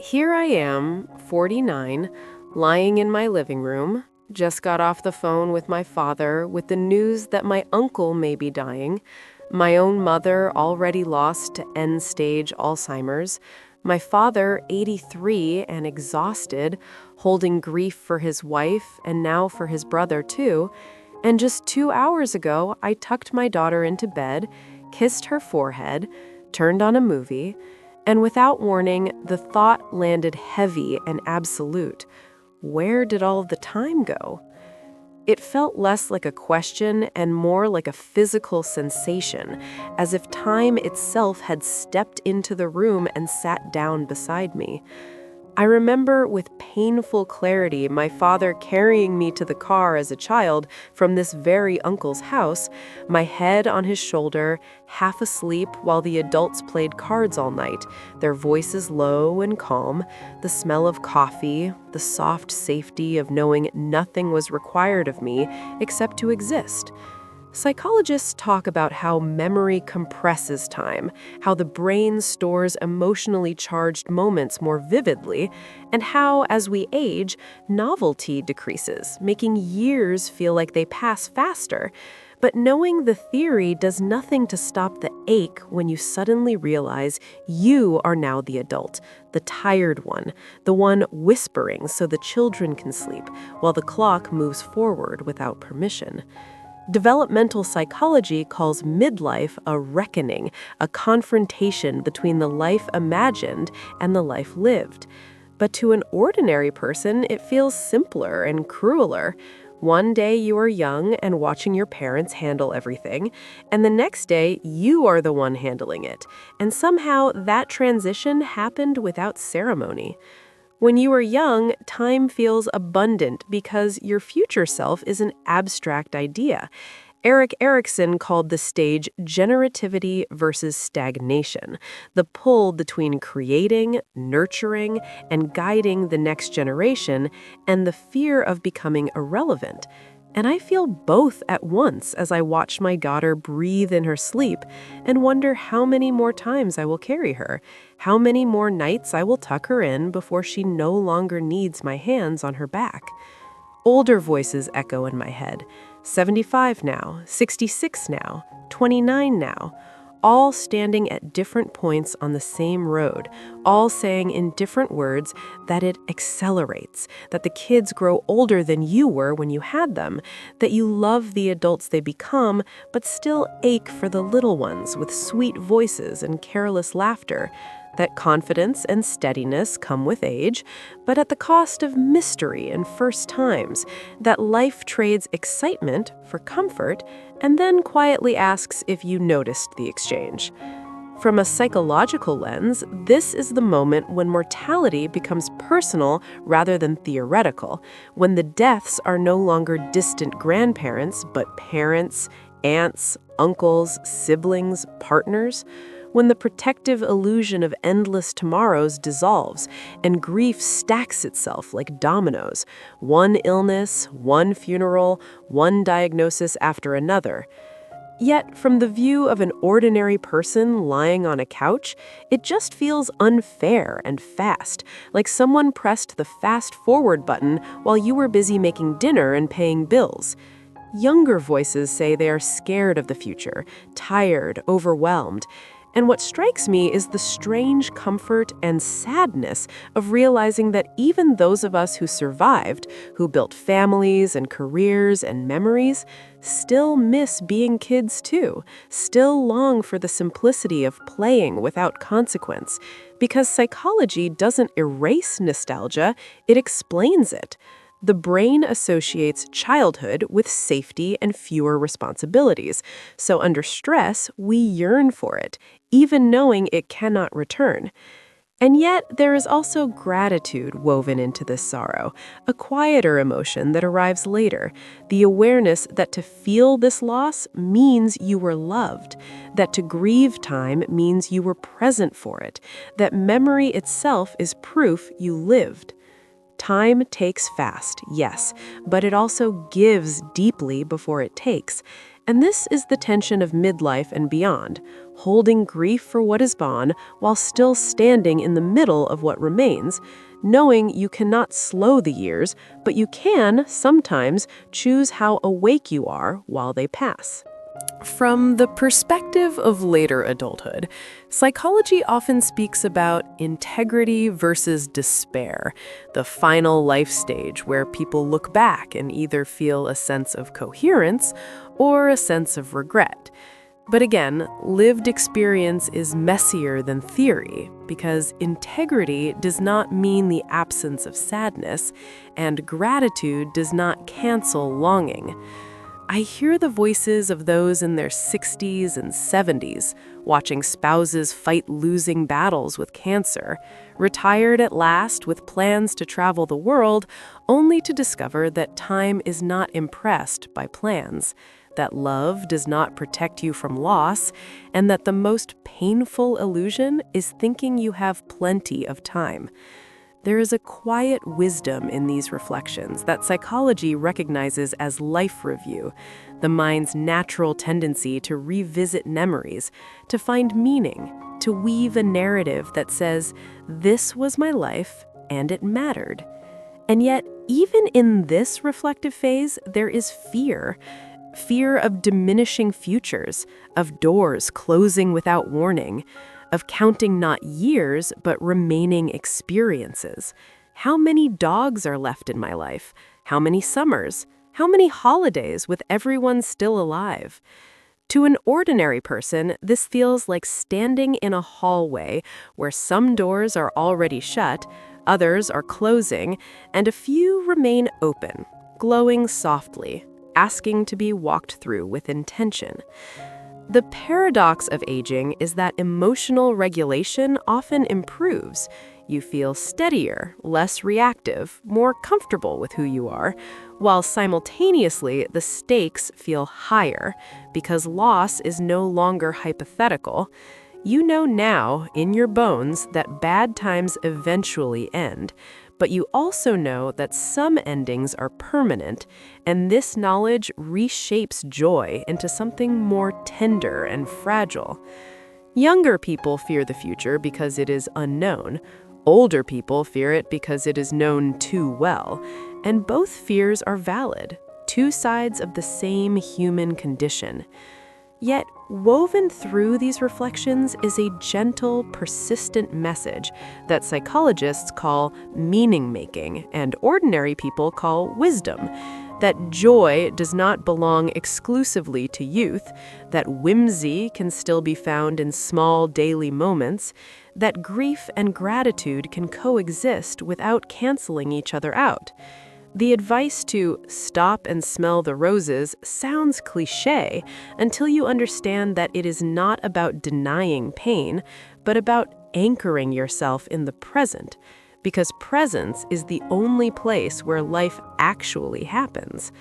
Here I am, 49, lying in my living room. Just got off the phone with my father with the news that my uncle may be dying, my own mother already lost to end-stage Alzheimer's, my father, 83 and exhausted, holding grief for his wife and now for his brother too. And just 2 hours ago, I tucked my daughter into bed, kissed her forehead, turned on a movie, and without warning, the thought landed heavy and absolute. Where did all of the time go? It felt less like a question and more like a physical sensation, as if time itself had stepped into the room and sat down beside me. I remember with painful clarity my father carrying me to the car as a child from this very uncle's house, my head on his shoulder, half asleep while the adults played cards all night, their voices low and calm, the smell of coffee, the soft safety of knowing nothing was required of me except to exist. Psychologists talk about how memory compresses time, how the brain stores emotionally charged moments more vividly, and how, as we age, novelty decreases, making years feel like they pass faster. But knowing the theory does nothing to stop the ache when you suddenly realize you are now the adult, the tired one, the one whispering so the children can sleep, while the clock moves forward without permission. Developmental psychology calls midlife a reckoning, a confrontation between the life imagined and the life lived. But to an ordinary person, it feels simpler and crueler. One day you are young and watching your parents handle everything, and the next day you are the one handling it. And somehow that transition happened without ceremony. When you are young, time feels abundant because your future self is an abstract idea. Erik Erikson called the stage generativity versus stagnation, the pull between creating, nurturing, and guiding the next generation, and the fear of becoming irrelevant. And I feel both at once as I watch my daughter breathe in her sleep and wonder how many more times I will carry her, how many more nights I will tuck her in before she no longer needs my hands on her back. Older voices echo in my head, 75 now, 66 now, 29 now, all standing at different points on the same road, all saying in different words that it accelerates, that the kids grow older than you were when you had them, that you love the adults they become, but still ache for the little ones with sweet voices and careless laughter, that confidence and steadiness come with age, but at the cost of mystery and first times, that life trades excitement for comfort and then quietly asks if you noticed the exchange. From a psychological lens, this is the moment when mortality becomes personal rather than theoretical, when the deaths are no longer distant grandparents, but parents, aunts, uncles, siblings, partners, when the protective illusion of endless tomorrows dissolves and grief stacks itself like dominoes, one illness, one funeral, one diagnosis after another. Yet, from the view of an ordinary person lying on a couch, it just feels unfair and fast, like someone pressed the fast-forward button while you were busy making dinner and paying bills. Younger voices say they are scared of the future, tired, overwhelmed. And what strikes me is the strange comfort and sadness of realizing that even those of us who survived, who built families and careers and memories, still miss being kids too, still long for the simplicity of playing without consequence. Because psychology doesn't erase nostalgia, it explains it. The brain associates childhood with safety and fewer responsibilities, so under stress, we yearn for it, even knowing it cannot return. And yet, there is also gratitude woven into this sorrow, a quieter emotion that arrives later, the awareness that to feel this loss means you were loved, that to grieve time means you were present for it, that memory itself is proof you lived. Time takes fast, yes, but it also gives deeply before it takes. And this is the tension of midlife and beyond, holding grief for what is gone while still standing in the middle of what remains, knowing you cannot slow the years, but you can, sometimes, choose how awake you are while they pass. From the perspective of later adulthood, psychology often speaks about integrity versus despair, the final life stage where people look back and either feel a sense of coherence or a sense of regret. But again, lived experience is messier than theory because integrity does not mean the absence of sadness, and gratitude does not cancel longing. I hear the voices of those in their 60s and 70s, watching spouses fight losing battles with cancer, retired at last with plans to travel the world, only to discover that time is not impressed by plans, that love does not protect you from loss, and that the most painful illusion is thinking you have plenty of time. There is a quiet wisdom in these reflections that psychology recognizes as life review, the mind's natural tendency to revisit memories, to find meaning, to weave a narrative that says, "This was my life, and it mattered." And yet, even in this reflective phase, there is fear. Fear of diminishing futures, of doors closing without warning, of counting not years, but remaining experiences. How many dogs are left in my life? How many summers? How many holidays with everyone still alive? To an ordinary person, this feels like standing in a hallway where some doors are already shut, others are closing, and a few remain open, glowing softly, asking to be walked through with intention. The paradox of aging is that emotional regulation often improves. You feel steadier, less reactive, more comfortable with who you are, while simultaneously the stakes feel higher because loss is no longer hypothetical. You know now, in your bones, that bad times eventually end, but you also know that some endings are permanent, and this knowledge reshapes joy into something more tender and fragile. Younger people fear the future because it is unknown. Older people fear it because it is known too well, and both fears are valid, two sides of the same human condition. Yet, woven through these reflections is a gentle, persistent message that psychologists call meaning-making and ordinary people call wisdom, that joy does not belong exclusively to youth, that whimsy can still be found in small daily moments, that grief and gratitude can coexist without canceling each other out. The advice to stop and smell the roses sounds cliché until you understand that it is not about denying pain, but about anchoring yourself in the present, because presence is the only place where life actually happens.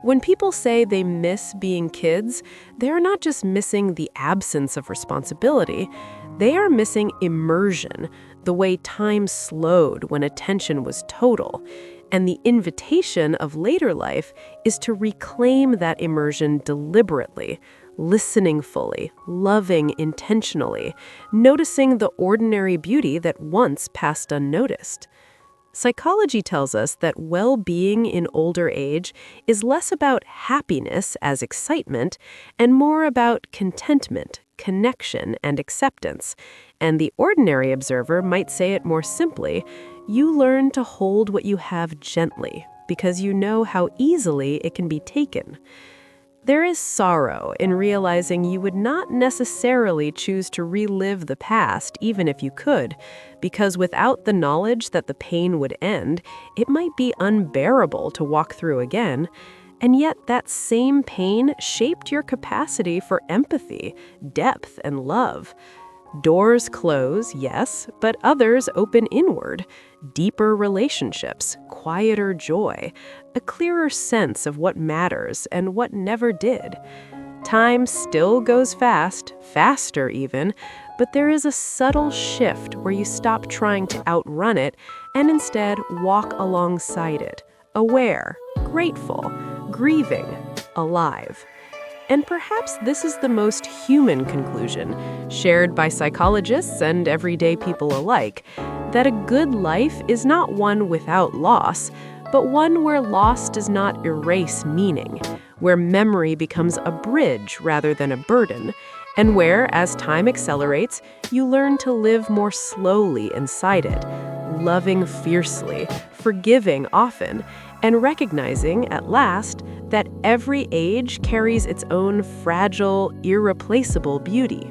When people say they miss being kids, they're not just missing the absence of responsibility, they are missing immersion, the way time slowed when attention was total. And the invitation of later life is to reclaim that immersion deliberately, listening fully, loving intentionally, noticing the ordinary beauty that once passed unnoticed. Psychology tells us that well-being in older age is less about happiness as excitement and more about contentment, connection, and acceptance. And the ordinary observer might say it more simply: you learn to hold what you have gently because you know how easily it can be taken. There is sorrow in realizing you would not necessarily choose to relive the past even if you could, because without the knowledge that the pain would end, it might be unbearable to walk through again. And yet that same pain shaped your capacity for empathy, depth, and love. Doors close, yes, but others open inward. Deeper relationships, quieter joy, a clearer sense of what matters and what never did. Time still goes fast, faster even, but there is a subtle shift where you stop trying to outrun it and instead walk alongside it, aware, grateful, grieving, alive. And perhaps this is the most human conclusion, shared by psychologists and everyday people alike, that a good life is not one without loss, but one where loss does not erase meaning, where memory becomes a bridge rather than a burden, and where, as time accelerates, you learn to live more slowly inside it, loving fiercely, forgiving often, and recognizing, at last, that every age carries its own fragile, irreplaceable beauty.